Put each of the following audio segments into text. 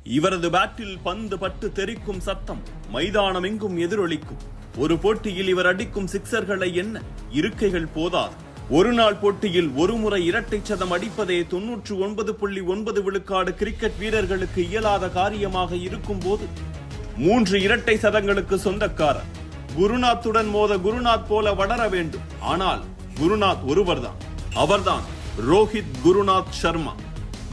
இவரது பேட்டில் பந்து பட்டு தெறிக்கும் சத்தம் மைதானம் எங்கும் எதிரொலிக்கும். ஒரு போட்டியில் இவர் அடிக்கும் சிக்சர்களை என்ன இருக்கைகள் போதாது. ஒரு நாள் போட்டியில் ஒருமுறை இரட்டை சதம் அடிப்பதே 99.9 விழுக்காடு கிரிக்கெட் வீரர்களுக்கு இயலாத காரியமாக இருக்கும் போது 3 இரட்டை சதங்களுக்கு சொந்தக்காரர். குருநாத்துடன் மோத குருநாத் போல வளர வேண்டும். ஆனால் குருநாத் ஒருவர்தான், அவர்தான் ரோஹித் குருநாத் சர்மா.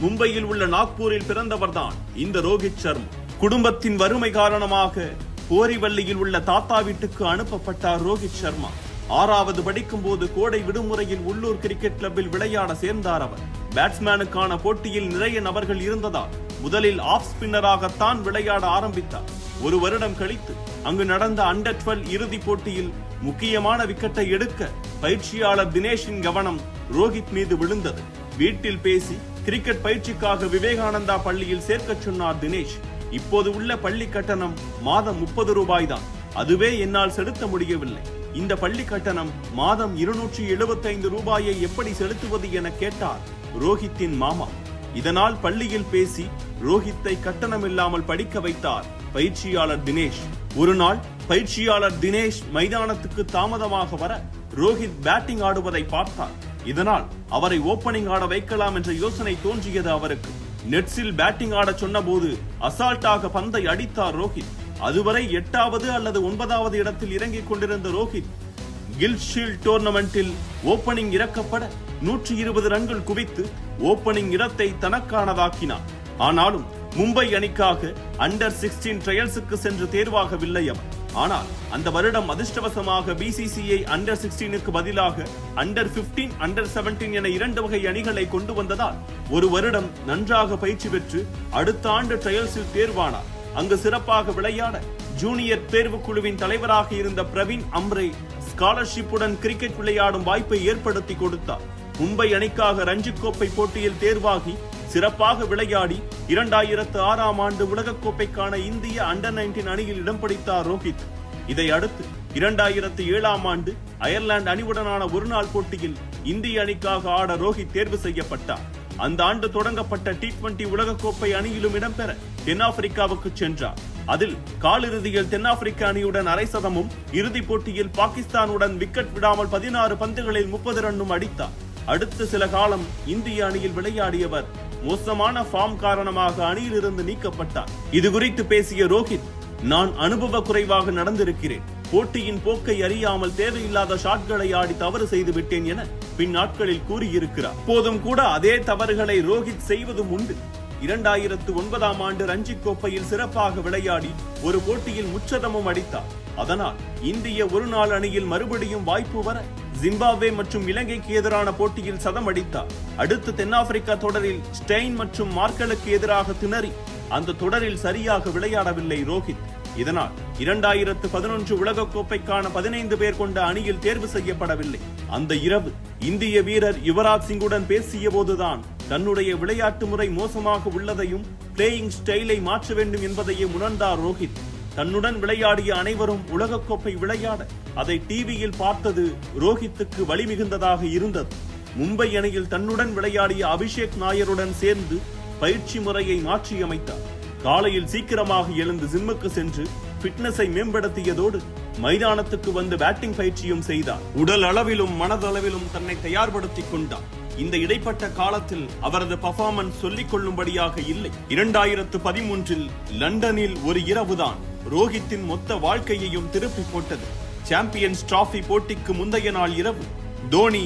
மும்பையில் உள்ள நாக்பூரில் பிறந்தவர்தான் இந்த ரோஹித் சர்மா. குடும்பத்தின் வறுமை காரணமாக போரிவல்லியில் உள்ள தாத்தா வீட்டுக்கு அனுப்பப்பட்டார் ரோஹித் சர்மா. 6வது படிக்கும் போது கோடை விடுமுறையில் உள்ளூர் கிரிக்கெட் கிளப்பில் விளையாட சேர்ந்தார் அவர். பேட்ஸ்மேனுக்கான போட்டியில் நிறைய நபர்கள் இருந்ததால் முதலில் ஆஃப் ஸ்பின்னராகத்தான் விளையாட ஆரம்பித்தார். ஒரு வருடம் கழித்து அங்கு நடந்த அண்டர் 12 இறுதி போட்டியில் முக்கியமான விக்கெட்டை எடுக்க பயிற்சியாளர் தினேஷின் கவனம் ரோஹித் மீது விழுந்தது. வீட்டில் பேசி கிரிக்கெட் பயிற்சிக்காக விவேகானந்தா பள்ளியில் சேர்க்க சொன்னார் தினேஷ். இப்போது உள்ள பள்ளி கட்டணம் மாதம் 30 ரூபாய் தான். அதுவே என்னால் செலுத்த முடியவில்லை. இந்த பள்ளி கட்டணம் மாதம் 275 ரூபாயை எப்படி செலுத்துவது என கேட்டார் ரோஹித்தின் மாமா. இதனால் பள்ளியில் பேசி ரோஹித்தை கட்டணம் இல்லாமல் படிக்க வைத்தார் பயிற்சியாளர் தினேஷ். ஒரு நாள் பயிற்சியாளர் தினேஷ் மைதானத்துக்கு தாமதமாக வர ரோஹித் பேட்டிங் ஆடுவதை பார்த்தார். இதனால் அவரை ஓபனிங் ஆட வைக்கலாம் என்ற யோசனை தோன்றியது அவருக்கு. நெட்ஸில் பேட்டிங் ஆட சொன்ன போது அசால்ட்டாக பந்தை அடித்தார் ரோஹித். அதுவரை 8வது அல்லது 9வது இடத்தில் இறங்கிக் கொண்டிருந்த ரோஹித் கில்ட் ஷீல்ட் டோர்னமெண்டில் ஓபனிங் இறக்கப்பட 120 ரன்கள் குவித்து ஓபனிங் இடத்தை தனக்கானதாக்கினார். ஆனாலும் மும்பை அணிக்காக அண்டர் 16 ட்ரையல்ஸுக்கு சென்று தேர்வாகவில்லை அவர். ஆனால் அந்த வருடம் அதிர்ஷ்டவசமாக பிசிசிஐ அண்டர் 16க்கு பதிலாக அண்டர் 15, அண்டர் 17 என 2 வகை அணிகளை கொண்டு வந்ததால் ஒரு வருடம் நன்றாக பயிற்சி பெற்று அடுத்த ஆண்டு ட்ரையல்ஸில் தேர்வானார். அங்கு சிறப்பாக விளையாட ஜூனியர் தேர்வு குழுவின் தலைவராக இருந்த பிரவீன் அம்ரே ஸ்காலர்ஷிப்புடன் கிரிக்கெட் விளையாடும் வாய்ப்பை ஏற்படுத்தி கொடுத்தார். மும்பை அணிக்காக ரஞ்சி கோப்பை போட்டியில் தேர்வாகி சிறப்பாக விளையாடி 2006ஆம் ஆண்டு உலகக்கோப்பைக்கான இந்திய அண்டர் 19 அணியில் இடம் பிடித்தார் ரோஹித். இதை அடுத்து 2007ஆம் ஆண்டு அயர்லாந்து அணியுடனான ஒருநாள் போட்டியில் இந்திய அணிக்காக ஆட ரோஹித் தேர்வு செய்யப்பட்டார். அந்த ஆண்டு தொடங்கப்பட்ட T20 உலகக்கோப்பை அணியிலும் இடம்பெற தென்னாப்பிரிக்காவுக்கு சென்றார். அதில் காலிறுதியில் தென்னாப்பிரிக்க அணியுடன் அரை சதமும், இறுதிப் போட்டியில் பாகிஸ்தானுடன் விக்கெட் விடாமல் 16 பந்துகளில் 30 ரன்னும் அடித்தார். அடுத்த சில காலம் இந்திய அணியில் விளையாடியவர் மோசமான ஃபார்ம் காரணமாக அணியில் இருந்து நீக்கப்பட்டார். இது குறித்து பேசிய ரோஹித், நான் அனுபவ குறைவாக நடந்திருக்கிறேன். போட்டியின் போக்கை அறியாமல் தேவையில்லாத ஷாட்களை ஆடி தவறு செய்து விட்டேன் என பின் நாட்களில் கூறியிருக்கிறார். போதும் கூட அதே தவறுகளை ரோஹித் செய்வதும் உண்டு. 2009ஆம் ஆண்டு ரஞ்சி கோப்பையில் சிறப்பாக விளையாடி ஒரு போட்டியில் முச்சதமும் அடித்தார். அதனால் இந்திய ஒருநாள் அணியில் மறுபடியும் வாய்ப்பு வர ஜிம்பாப்வே மற்றும் இலங்கைக்கு எதிரான போட்டியில் சதம் அடித்தார். அடுத்து தென்னாப்பிரிக்கா தொடரில் ஸ்டெயின் மற்றும் மார்க்கலுக்கு எதிராக திணறி அந்த தொடரில் சரியாக விளையாடவில்லை ரோஹித். இதனால் 2011 உலகக்கோப்பைக்கான 15 பேர் கொண்ட அணியில் தேர்வு செய்யப்படவில்லை. அந்த இரவு இந்திய வீரர் யுவராஜ் சிங்குடன் பேசிய போதுதான் தன்னுடைய விளையாட்டு முறை மோசமாக உள்ளதையும் பிளேயிங் ஸ்டைலை மாற்ற வேண்டும் என்பதையும் உணர்ந்தார் ரோஹித். தன்னுடன் விளையாடிய அனைவரும் உலகக்கோப்பை விளையாட அதை டிவியில் பார்த்தது ரோஹித்துக்கு வலி மிகுந்ததாக இருந்தது. மும்பை அணியில் தன்னுடன் விளையாடிய அபிஷேக் நாயருடன் சேர்ந்து பயிற்சி முறையை மாற்றியமைத்தார். காலையில் சீக்கிரமாக எழுந்து ஜிம்முக்கு சென்று பிட்னஸை மேம்படுத்தியதோடு மைதானத்துக்கு வந்து பேட்டிங் பயிற்சியும் செய்தார். உடல் அளவிலும் மனதளவிலும் தன்னை தயார்படுத்திக் கொண்டார். இந்த இடைப்பட்ட காலத்தில் அவரது பர்ஃபார்மன்ஸ் சொல்லிக் கொள்ளும்படியாக இல்லை. 2013இல் லண்டனில் ஒரு இரவுதான் ரோஹித்தின் மொத்த வாழ்க்கையையும் திருப்பி போட்டது. சாம்பியன்ஸ் டிராபி போட்டிக்கு முந்தைய நாள் இரவு தோனி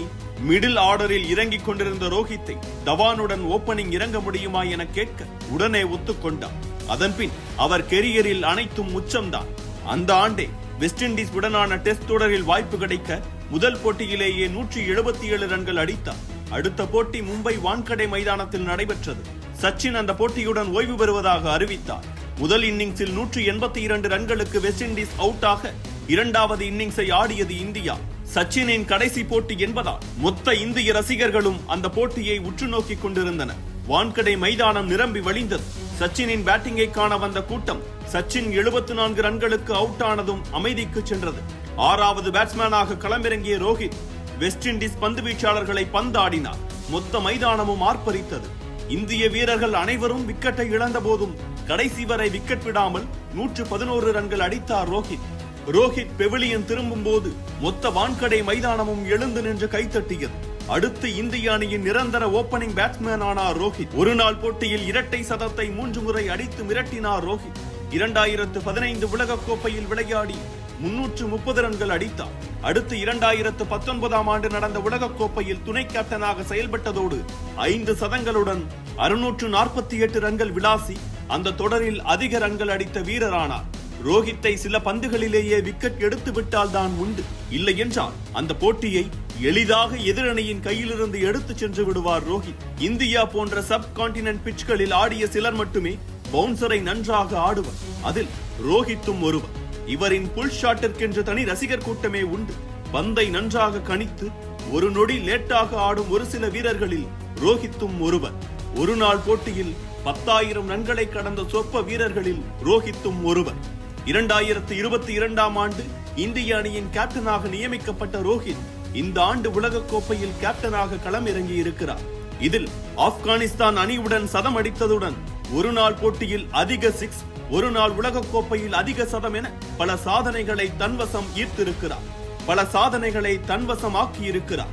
மிடில் ஆர்டரில் இறங்கிக் கொண்டிருந்த ரோஹித்தை தவானுடன் ஓபனிங் இறங்க முடியுமா என கேட்க உடனே ஒத்துக்கொண்டார். அதன்பின் அவர் கெரியரில் அனைத்தும் உச்சம்தான். அந்த ஆண்டே வெஸ்ட் இண்டீஸ் உடனான டெஸ்ட் தொடரில் வாய்ப்பு கிடைக்க முதல் போட்டியிலேயே 177 ரன்கள் அடித்தார். அடுத்த போட்டி மும்பை வான்கடே மைதானத்தில் நடைபெற்றது. சச்சின் அந்த போட்டியுடன் ஓய்வு பெறுவதாக அறிவித்தார். முதல் இன்னிங்ஸில் 182 ரன்களுக்கு வெஸ்ட் இண்டீஸ் அவுட் ஆக 2வது இன்னிங்ஸை ஆடியது இந்தியா. சச்சினின் கடைசி போட்டி என்பதால் மொத்த இந்திய ரசிகர்களும் அந்த போட்டியை உற்று நோக்கிக் கொண்டிருந்தனர். வான்கடே மைதானம் நிரம்பி வழிந்தது. சச்சினின் பேட்டிங்கை காண வந்த கூட்டம் சச்சின் 74 ரன்களுக்கு அவுட் ஆனதும் அமைதிக்கு சென்றது. 6வது பேட்ஸ்மேனாக களமிறங்கிய ரோஹித் வெஸ்ட் இண்டீஸ் பந்து வீச்சாளர்களை பந்தாடினார். மொத்த மைதானமும் ஆர்ப்பரித்தது. இந்திய வீரர்கள் அனைவரும் விக்கெட்டை இழந்த போதும் கடைசி வரை விக்கெட் விடாமல் 111 ரன்கள் அடித்தார் ரோஹித். ரோஹித் பெவிலியன் திரும்பும் போது மொத்த வான்கடை மைதானமும் எழுந்து நின்று கைத்தட்டியது. அடுத்து இந்திய அணியின் நிரந்தர ஓபனிங் பேட்ஸ்மேன் ஆனார் ரோஹித். ஒரு நாள் போட்டியில் இரட்டை சதத்தை 3 முறை அடித்து மிரட்டினார் ரோஹித். 2015 உலகக்கோப்பையில் விளையாடி 330 ரன்கள் அடித்தார். அடுத்து 2019ஆம் ஆண்டு நடந்த உலகக்கோப்பையில் துணை கேப்டனாக செயல்பட்டதோடு 5 சதங்களுடன் 648 ரன்கள் விளாசி அந்த தொடரில் அதிக ரன்கள் அடித்த வீரரானார். ரோஹித்தை சில பந்துகளிலேயே விக்கெட் எடுத்து விட்டால் தான் உண்டு, இல்லை என்றால் அந்த போட்டியை எளிதாக எதிரணியின் கையிலிருந்து எடுத்து சென்று விடுவார் ரோஹித். இந்தியா போன்ற சப் கான்டினென்ட் பிட்ச்களில் ஆடிய சிலர் மட்டுமே பவுன்சரை நன்றாக ஆடுவர். அதில் ரோஹித்தும் ஒருவர். இவரின் புல் ஷாட்டிற்கென்று தனி ரசிகர் கூட்டமே உண்டு. பந்தை நன்றாக கணித்து ஒரு நொடி லேட்டாக ஆடும் ஒரு சில வீரர்களில் ரோஹித்தும் ஒருவர். ஒரு நாள் போட்டியில் 10,000 ரன்களை கடந்த சொற்ப வீரர்களில் ரோஹித்தும் ஒருவர். 2022ஆம் ஆண்டு இந்திய அணியின் கேப்டனாக நியமிக்கப்பட்ட ரோஹித் இந்த ஆண்டு உலகக்கோப்பையில் கேப்டனாக களமிறங்கி இருக்கிறார். இதில் ஆப்கானிஸ்தான் அணியுடன் சதம் அடித்ததுடன் ஒரு நாள் போட்டியில் அதிக 6, ஒரு நாள் உலகக்கோப்பையில் அதிக சதம் என பல சாதனைகளை தன்வசம் ஈர்த்திருக்கிறார். பல சாதனைகளை தன்வசம் ஆக்கியிருக்கிறார்.